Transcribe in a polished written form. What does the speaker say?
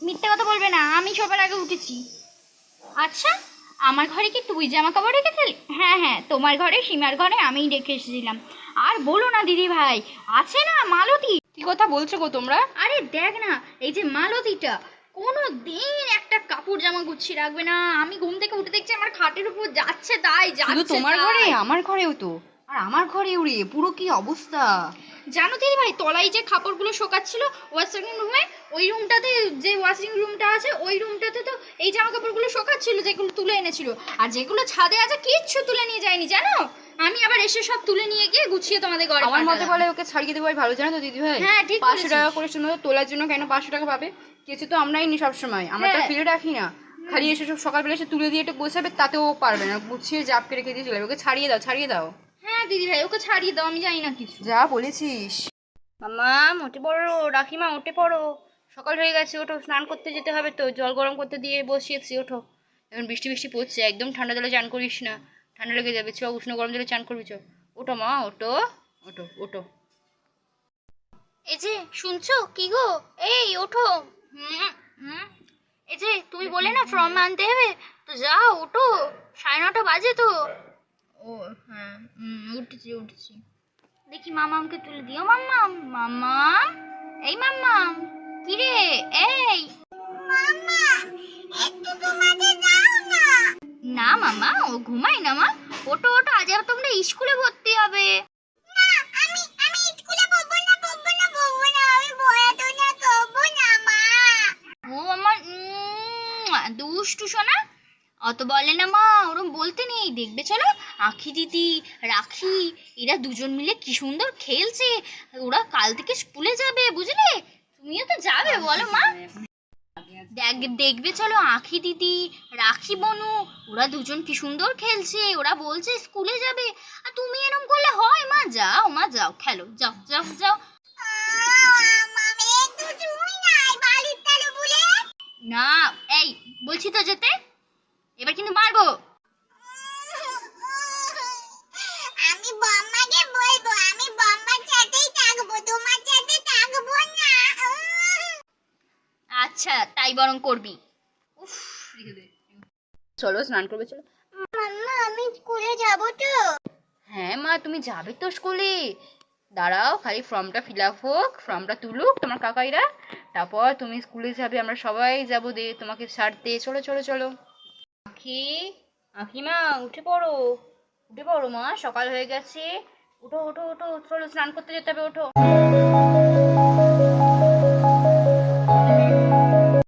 মিথ্যে কথা বলবে না, আমি সবার আগে উঠেছি। আচ্ছা, আমার ঘরে কি তুই জামা কাপড় রেখেছিলি? হ্যাঁ হ্যাঁ, তোমার ঘরে, সীমার ঘরে আমিই রেখে এসেছিলাম। আর বলো না দিদি ভাই, আছে না মালতী। কি কথা বলছো গো তোমরা? আরে দেখ না, এই যে মালতীটা কোনো দিন একটা কাপড় জামা গুছিয়ে রাখবে না। আমি ঘুম থেকে উঠে দেখছি আমার খাটের উপর যাচ্ছে তাই শুধু যাচ্ছে তোমার তাই। ঘরে, আমার ঘরেও তো। আর আমার ঘরেও রে, পুরো কি অবস্থা। জানো দিদি ভাই, তলায় যে কাপড়গুলো শোকাচ্ছিল ওয়াশিং রুমে, ওই রুমটাতে, যে ওয়াশিং রুমটা আছে ওই রুমটাতে তো এই জামা কাপড়গুলো শোকাচ্ছিল, যেগুলো তুলে এনেছিল। আর যেগুলো ছাদে আছে কিচ্ছু তুলে নিয়ে যায়নি জানো। আমি আবার এসে সব তুলে নিয়ে গিয়ে গুছিয়ে তোমাদের ঘরে আমার মতে পাঠালাম। বলে ওকে ছাড়িয়ে দেবো ভালো, জানো তো দিদি ভাই। হ্যাঁ, ঠিক 500 টাকা বলেছিস। করে শুধু তোলার জন্য কেন 500 টাকা পাবে? কিছু তো আমরাই নি সবসময়, আমরা তো হ্যাঁ। ফেলে রাখি না। খালি এসে সব সকালবেলা এসে তুলে দিয়ে একটু গোছাবে, তাতেও পারবে না, গুছিয়ে জাপকে রেখে দিয়ে চলে যাবে। ওকে ছাড়িয়ে দাও, ছাড়িয়ে দাও। হ্যাঁ দিদি ভাই, ওকে ছাড়িয়ে দাও, আমি জানি না কিছু। যা বলেছিস। মামা উঠে পড়ো, রাখিমা উঠে পড়ো, সকাল হয়ে গেছে, ওঠো, স্নান করতে যেতে হবে তো, জল গরম করতে দিয়ে বসিয়েছি, ওঠো। এখন বৃষ্টি বৃষ্টি পড়ছে, একদম ঠান্ডা জলে চান করিস না, ঠান্ডা লেগে যাবে। চ, উষ্ণ গরম জলে চান করবি চ। ওঠো মা, ওঠো, ওঠো, ওঠো। এই যে শুনছো কি গো, এই ওঠো। হুম হুম। এই যে তুমি বলে না ফর্ম আনতে হবে, তো যাও ওঠো, 9:30 বাজে তো। ও হ্যাঁ, উঠেছি উঠেছি। দেখি মামামকে তুলে দিও। মাম্মাম, মাম্মাম, এই মাম্মাম, কি রে? এই মাম্মা, একটু ঘুমাতে দাও না। না মামা, ও ঘুমাই না মা। ওঠো ওঠো, আজ আবার তোমরা স্কুলে ভর্তি হবে। আমি স্কুলে পড়বো না, আমি পড়াশোনা করবো না মা। ও আমার দুষ্টু সোনা, অত বলে না মা, ওরম বলতে নেই। দেখবে চলো, আখি দিদি, রাখি, এরা দুজন মিলে কি সুন্দর খেলছে। ওরা কাল থেকে স্কুলে যাবে, বুঝলে? তুমিও তো যাবে বলো মা। দেখবে চলো, আখি দিদি, রাখি বনু, ওরা দুজন কি সুন্দর খেলছে। ওরা বলছে স্কুলে যাবে, আর তুমি এরম করলে হয় মা? যাও মা, যাও খেলো, যাও যাও যাও। না, এই বলছি তো যেতে, এবার কিন্তু মারবো। আমি বম্মাকে বলবো, আমি বম্মার সাথেই থাকবো, তোমার সাথে থাকবো না। আচ্ছা, তাই বরং করবি। উফ, চলো স্নান করবে, চলো। মাম্মা, আমি স্কুলে যাব তো? হ্যাঁ মা, তুমি যাবে তো স্কুলে। দাঁড়াও, খালি ফর্মটা ফিল আপ হোক, ফর্মটা তুলুক তোমার কাকাইরা, তারপর তুমি স্কুলে যাবে, আমরা সবাই যাবো দে তোমাকে ছাড়তে। চলো চলো চলো। আখি, আখিমা উঠে পড়ো, উঠে পড়ো মা, সকাল হয়ে গেছে। উঠো উঠো উঠো, চলো স্নান করতে যেতে হবে, ওঠো।